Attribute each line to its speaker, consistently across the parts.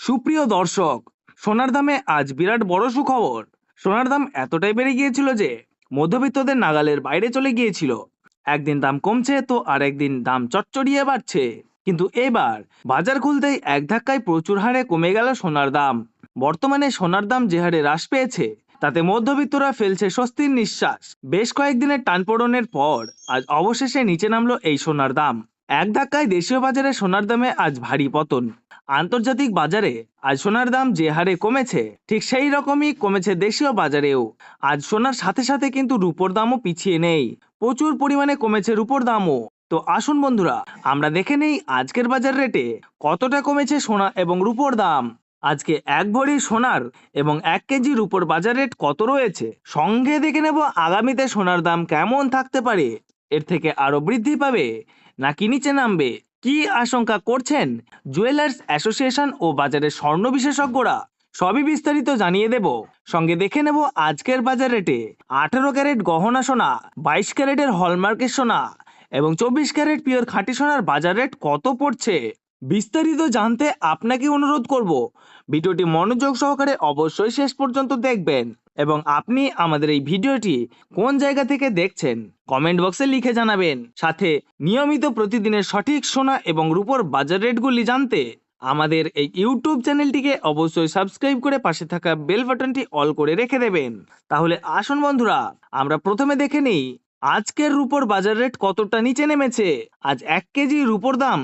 Speaker 1: সুপ্রিয় দর্শক, সোনার দামে আজ বিরাট বড় সুখবর। সোনার দাম এতটাই বেড়ে গিয়েছিল যে মধ্যবিত্তদের নাগালের বাইরে চলে গিয়েছিল। একদিন দাম কমছে তো আরেকদিন দাম চচ্চড়িয়ে বাড়ছে। কিন্তু এবার বাজার খুলতেই এক ধাক্কায় প্রচুর হারে কমে গেল সোনার দাম। বর্তমানে সোনার দাম যে হারে হ্রাস পেয়েছে তাতে মধ্যবিত্তরা ফেলছে স্বস্তির নিঃশ্বাস। বেশ কয়েকদিনের টানপোড়েনের পর আজ অবশেষে নিচে নামলো এই সোনার দাম। এক ধাক্কায় দেশীয় বাজারে সোনার দামে আজ ভারী পতন। আন্তর্জাতিক বাজারে আজ সোনার দাম যে হারে কমেছে ঠিক সেই রকমই কমেছে দেশীয় বাজারেও। আজ সোনার সাথে সাথে কিন্তু রূপোর দামও পিছিয়ে নেই, প্রচুর পরিমাণে কমেছে রূপোর দামও। তো আসুন বন্ধুরা, আমরা দেখে নেই আজকের বাজার রেটে কতটা কমেছে সোনা এবং রূপোর দাম। আজকে এক ভরি সোনার এবং 1 কেজি রূপোর বাজার রেট কত রয়েছে, সঙ্গে দেখে নেব আগামীতে সোনার দাম কেমন থাকতে পারে। এর থেকে আরো বৃদ্ধি পাবে নাকি নিচে নামবে, কি আশঙ্কা করছেন জুয়েলার্স অ্যাসোসিয়েশন ও বাজারের স্বর্ণ বিশেষজ্ঞরা, সবই বিস্তারিত জানিয়ে দেব। সঙ্গে দেখে নেব আজকের বাজার রেটে 18 ক্যারেট গহনা সোনা, 22 ক্যারেটের হলমার্কের সোনা এবং 24 ক্যারেট পিওর খাঁটি সোনার বাজার রেট কত পড়ছে। বিস্তারিত জানতে আপনাকে অনুরোধ করব ভিডিওটি মনোযোগ সহকারে অবশ্যই শেষ পর্যন্ত দেখবেন এবং আপনি আমাদের এই ভিডিওটি কোন জায়গা থেকে দেখছেন কমেন্ট বক্সে লিখে জানাবেন। সাথে নিয়মিত প্রতিদিনের সঠিক সোনা এবং রূপোর বাজার রেটগুলি জানতে আমাদের এই ইউটিউব চ্যানেলটিকে অবশ্যই সাবস্ক্রাইব করে পাশে থাকা বেল বাটনটি অল করে রেখে দেবেন। তাহলে আসুন বন্ধুরা, আমরা প্রথমে দেখে নিই আজকের রূপোর বাজার রেট কতটা নিচে নেমেছে। আজ 1 কেজি রূপোর দাম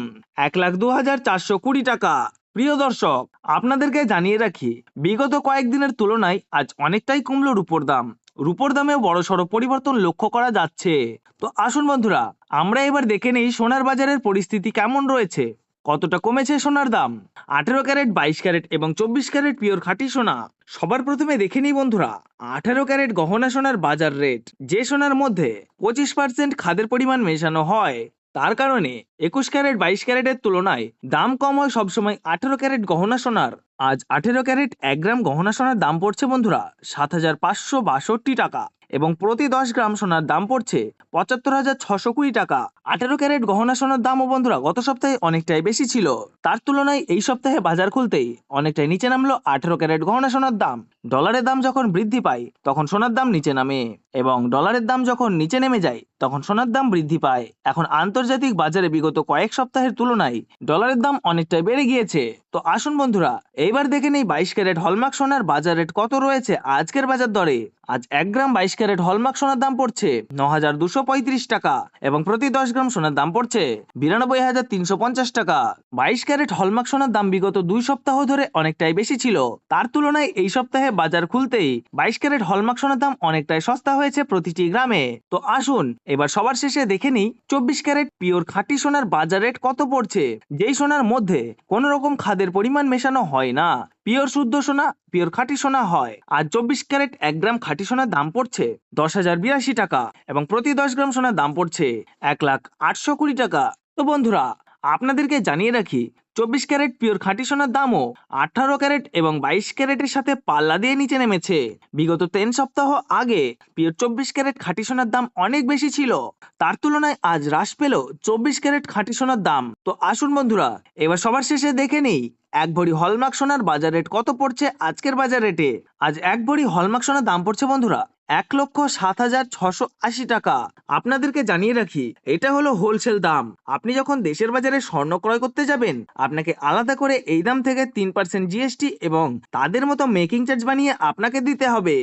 Speaker 1: 1,02,420 টাকা। প্রিয় দর্শক, আপনাদেরকে জানিয়ে রাখি, বিগত কয়েকদিনের তুলনায় আজ অনেকটাই কমলো রূপোর দাম। রূপোর দামেও বড়সড় পরিবর্তন লক্ষ্য করা যাচ্ছে। তো আসুন বন্ধুরা, আমরা এবার দেখে নেই সোনার বাজারের পরিস্থিতি কেমন রয়েছে, কতটা কমেছে সোনার দাম। 18 ক্যারেট, 22 ক্যারেট এবং 24 ক্যারেট পিওর খাঁটি সোনা। সবার প্রথমে দেখে নিই বন্ধুরা 18 ক্যারেট গহনা সোনার বাজার রেট। যে সোনার মধ্যে 25% খাদের পরিমাণ মেশানো হয়, তার কারণে 21 ক্যারেট 22 ক্যারেটের তুলনায় দাম কম হয় সবসময় 18 ক্যারেট গহনা সোনার। আজ 18 ক্যারেট 1 গ্রাম গহনা সোনার দাম পড়ছে বন্ধুরা 7,562 টাকা এবং প্রতি 10 গ্রাম সোনার দাম পড়ছে 75,620 টাকা। 18 ক্যারেট গহনা সোনার দামও বন্ধুরা গত সপ্তাহে অনেকটাই বেশি ছিল, তার তুলনায় এই সপ্তাহে বাজার খুলতেই অনেকটাই নিচে নামলো 18 ক্যারেট গহনা সোনার দাম। ডলারের দাম যখন বৃদ্ধি পায় তখন সোনার দাম নিচে নামে এবং ডলারের দাম যখন নিচে নেমে যায় তখন সোনার দাম বৃদ্ধি পায়। এখন আন্তর্জাতিক বাজারে বিগত কয়েক সপ্তাহের তুলনায় ডলারের দাম অনেকটাই বেড়ে গিয়েছে। তো আসুন বন্ধুরা, এইবার দেখে নেই 22 ক্যারেট হলমার্ক সোনার বাজার রেট কত রয়েছে আজকের বাজার দরে। আজ 1 গ্রাম 22 ক্যারেট হলমার্ক সোনার দাম পড়ছে 9,235 টাকা এবং প্রতি 10 গ্রাম সোনার দাম পড়ছে 92,350 টাকা। 22 ক্যারেট হলমার্ক সোনার দাম বিগত 2 সপ্তাহ ধরে অনেকটাই বেশি ছিল, তার তুলনায় এই সপ্তাহে বাজার খুলতেই 22 ক্যারেট হলমার্ক সোনার দাম অনেকটাই সস্তা হয়েছে প্রতিটি গ্রামে। তো আসুন এবার সবার শেষে দেখে নিই 24 ক্যারেট পিওর খাঁটি সোনার বাজার রেট কত পড়ছে, যেই সোনার মধ্যে কোনো রকম খাদের পরিমাণ মেশানো হয় না, পিওর শুদ্ধ সোনা, পিওর খাঁটি সোনা হয়। আজ 24 ক্যারেট 1 গ্রাম খাঁটি সোনার দাম পড়ছে 10,082 টাকা এবং প্রতি 10 গ্রাম সোনার দাম পড়ছে 1,08,20 টাকা। তো বন্ধুরা, আপনাদেরকে জানিয়ে রাখি 24 ক্যারেট পিওর খাঁটি সোনার দামও 18 ক্যারেট এবং 22 ক্যারেটের সাথে পাল্লা দিয়ে নিচে নেমেছে। বিগত 3 সপ্তাহ আগে পিওর 24 ক্যারেট খাঁটি সোনার দাম অনেক বেশি ছিল, তার তুলনায় আজ হ্রাস পেল 24 ক্যারেট খাঁটি সোনার দাম। তো আসুন বন্ধুরা, এবার সবার শেষে দেখে নেই 1 ভরি হলমার্ক সোনার বাজার রেট কত পড়ছে আজকের বাজার রেটে। আজ 1 ভরি হলমার্ক সোনার দাম পড়ছে বন্ধুরা 1,07,680 টাকা। আপনাদেরকে জানিয়ে রাখি, এটা হলো হোলসেল দাম। আপনি যখন দেশের বাজারে স্বর্ণ ক্রয় করতে যাবেন, আপনাকে আলাদা করে এই দাম থেকে 3% জিএসটি এবং তাদের মতো মেকিং চার্জ বানিয়ে আপনাকে দিতে হবে।